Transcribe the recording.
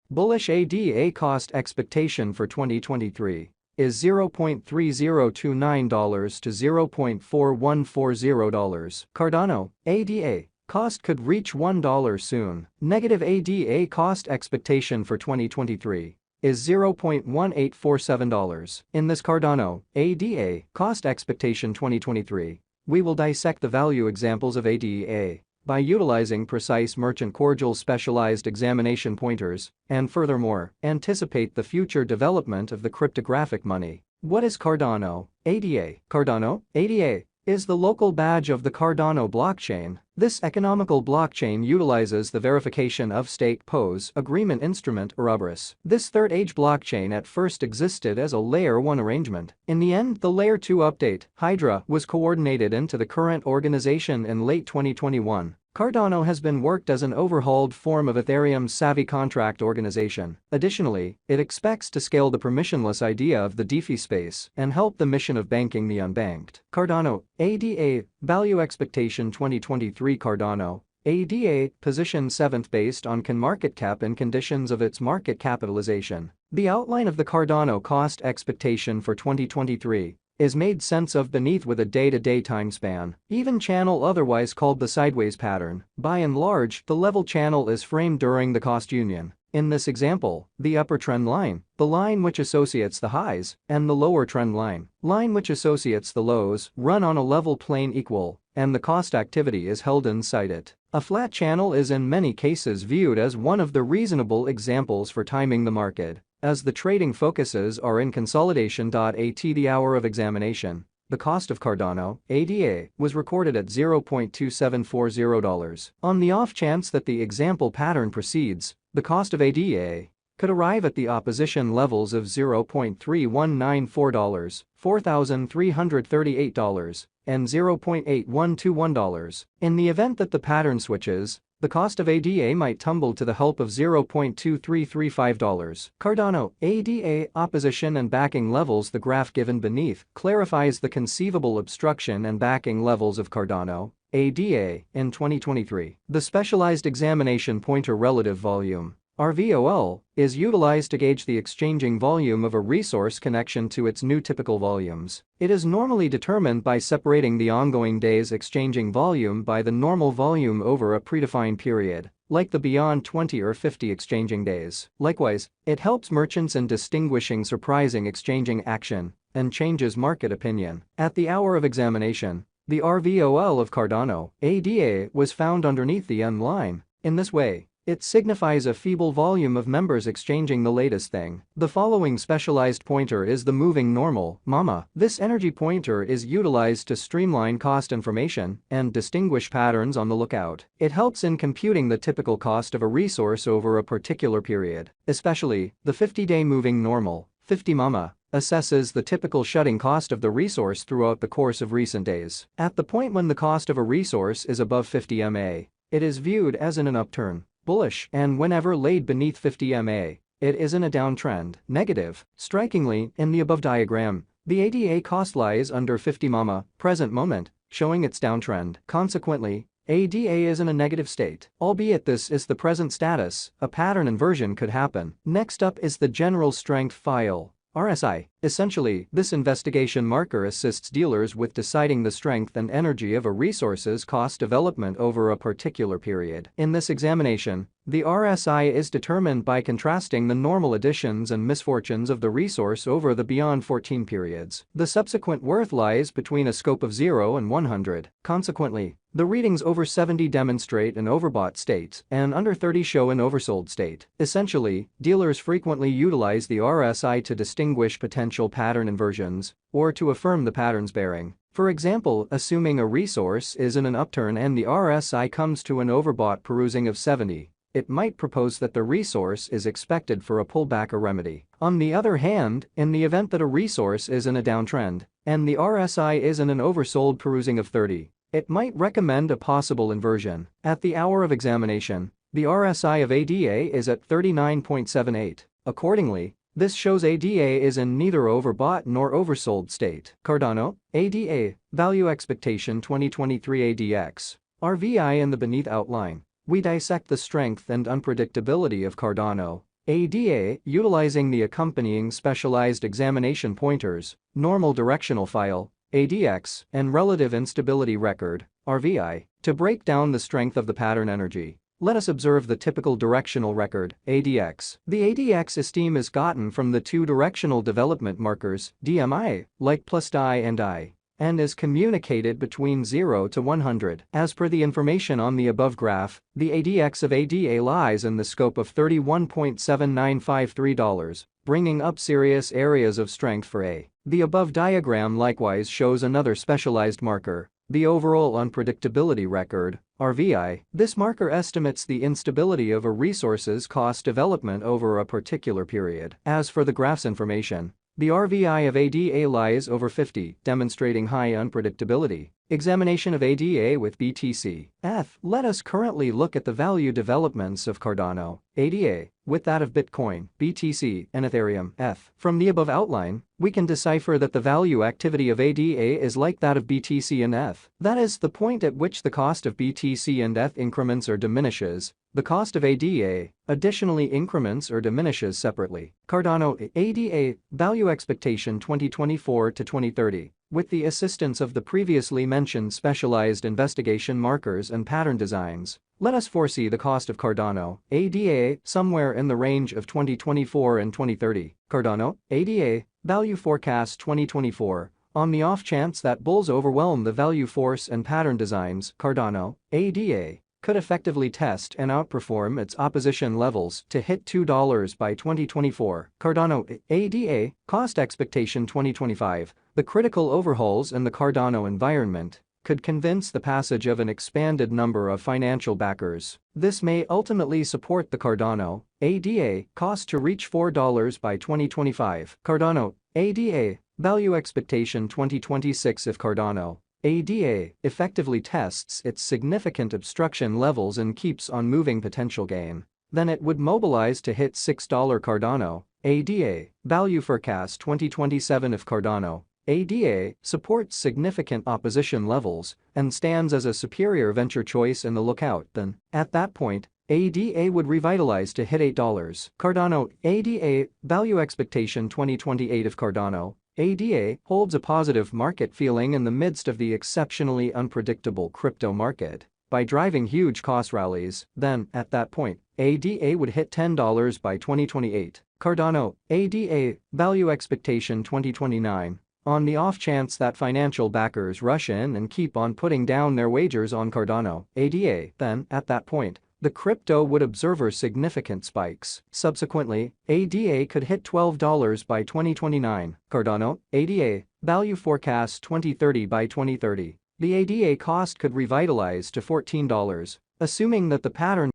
Bullish ADA cost expectation for 2023 is $0.3029 to $0.4140. Cardano, ADA, cost could reach $1 soon. Negative ADA cost expectation for 2023 is $0.1847. In this Cardano, ADA, cost expectation 2023, we will dissect the value examples of ADA by utilizing precise merchant cordial specialized examination pointers, and furthermore, anticipate the future development of the cryptographic money. What is Cardano, ADA? Cardano, ADA, is the local badge of the Cardano blockchain. This economical blockchain utilizes the verification of stake POS agreement instrument Ouroboros. This third-age blockchain at first existed as a Layer 1 arrangement. In the end, the Layer 2 update, Hydra, was coordinated into the current organization in late 2021. Cardano has been worked as an overhauled form of Ethereum's Savvy Contract Organization. Additionally, it expects to scale the permissionless idea of the DeFi space and help the mission of banking the unbanked. Cardano, ADA, value expectation 2023. Cardano, ADA, position 7th based on CoinMarketCap and conditions of its market capitalization. The outline of the Cardano cost expectation for 2023 is made sense of beneath with a day-to-day time span. Even channel, otherwise called the sideways pattern. By and large, the level channel is framed during the cost union. In this example, the upper trend line, the line which associates the highs, and the lower trend line which associates the lows, run on a level plane equal, and the cost activity is held inside it. A flat channel is in many cases viewed as one of the reasonable examples for timing the market, as the trading focuses are in consolidation. At the hour of examination, the cost of Cardano, ADA, was recorded at $0.2740. On the off chance that the example pattern proceeds, the cost of ADA could arrive at the opposition levels of $0.3194, $4,338, and $0.8121. In the event that the pattern switches, the cost of ADA might tumble to the help of $0.2335. Cardano, ADA, opposition and backing levels. The graph given beneath clarifies the conceivable obstruction and backing levels of Cardano, ADA, in 2023. The specialized examination pointer relative volume, RVOL, is utilized to gauge the exchanging volume of a resource connection to its new typical volumes. It is normally determined by separating the ongoing day's exchanging volume by the normal volume over a predefined period, like the beyond 20 or 50 exchanging days. Likewise, it helps merchants in distinguishing surprising exchanging action and changes market opinion. At the hour of examination, the RVOL of Cardano, ADA, was found underneath the N line. In this way, it signifies a feeble volume of members exchanging the latest thing. The following specialized pointer is the moving normal, MAMA. This energy pointer is utilized to streamline cost information and distinguish patterns on the lookout. It helps in computing the typical cost of a resource over a particular period. Especially, the 50-day moving normal, 50 MAMA, assesses the typical shutting cost of the resource throughout the course of recent days. At the point when the cost of a resource is above 50 MA, it is viewed as in an upturn, bullish, and whenever laid beneath 50 MA, it is in a downtrend, negative. Strikingly, in the above diagram, the ADA cost lies under 50 MAMA, present moment, showing its downtrend. Consequently, ADA is in a negative state. Albeit this is the present status, a pattern inversion could happen. Next up is the general strength file, RSI. Essentially, this investigation marker assists dealers with deciding the strength and energy of a resource's cost development over a particular period. In this examination, the RSI is determined by contrasting the normal additions and misfortunes of the resource over the beyond 14 periods. The subsequent worth lies between a scope of 0 and 100. Consequently, the readings over 70 demonstrate an overbought state and under 30 show an oversold state. Essentially, dealers frequently utilize the RSI to distinguish potential pattern inversions or to affirm the pattern's bearing. For example, assuming a resource is in an upturn and the RSI comes to an overbought perusing of 70, it might propose that the resource is expected for a pullback or remedy. On the other hand, in the event that a resource is in a downtrend and the RSI is in an oversold perusing of 30, it might recommend a possible inversion. At the hour of examination, the RSI of ADA is at 39.78. Accordingly, this shows ADA is in neither overbought nor oversold state. Cardano, ADA, value expectation 2023 ADX, RVI in the beneath outline. We dissect the strength and unpredictability of Cardano, ADA, utilizing the accompanying specialized examination pointers, normal directional file, ADX, and relative instability record, RVI, to break down the strength of the pattern energy. Let us observe the typical directional record, ADX. The ADX esteem is gotten from the two directional development markers, DMI, like plus I, and is communicated between 0 to 100. As per the information on the above graph, the ADX of ADA lies in the scope of $31.7953, bringing up serious areas of strength for A. The above diagram likewise shows another specialized marker, the overall unpredictability record, RVI. This marker estimates the instability of a resource's cost development over a particular period. As for the graph's information, the RVI of ADA lies over 50, demonstrating high unpredictability. Examination of ADA with BTC. Let us currently look at the value developments of Cardano, ADA, with that of Bitcoin, BTC, and Ethereum, From the above outline, we can decipher that the value activity of ADA is like that of BTC and That is the point at which the cost of BTC and increments or diminishes. The cost of ADA additionally increments or diminishes separately. Cardano, ADA, value expectation 2024 to 2030. With the assistance of the previously mentioned specialized investigation markers and pattern designs, let us foresee the cost of Cardano, ADA, somewhere in the range of 2024 and 2030. Cardano, ADA, value forecast 2024. On the off chance that bulls overwhelm the value force and pattern designs, Cardano, ADA, could effectively test and outperform its opposition levels to hit $2 by 2024. Cardano, ADA, cost expectation 2025. The critical overhauls in the Cardano environment could convince the passage of an expanded number of financial backers. This may ultimately support the Cardano, ADA, cost to reach $4 by 2025. Cardano, ADA, value expectation 2026. If Cardano, ADA, effectively tests its significant obstruction levels and keeps on moving potential gain, then it would mobilize to hit $6 Cardano, ADA, value forecast 2027. If Cardano, ADA, supports significant opposition levels and stands as a superior venture choice in the lookout, then, at that point, ADA would revitalize to hit $8. Cardano, ADA, value expectation 2028. If Cardano, ADA, holds a positive market feeling in the midst of the exceptionally unpredictable crypto market by driving huge cost rallies, then, at that point, ADA would hit $10 by 2028. Cardano, ADA, value expectation 2029. On the off chance that financial backers rush in and keep on putting down their wagers on Cardano, ADA, then, at that point, the crypto would observe significant spikes. Subsequently, ADA could hit $12 by 2029. Cardano, ADA, value forecast 2030. By 2030, the ADA cost could revitalize to $14, assuming that the pattern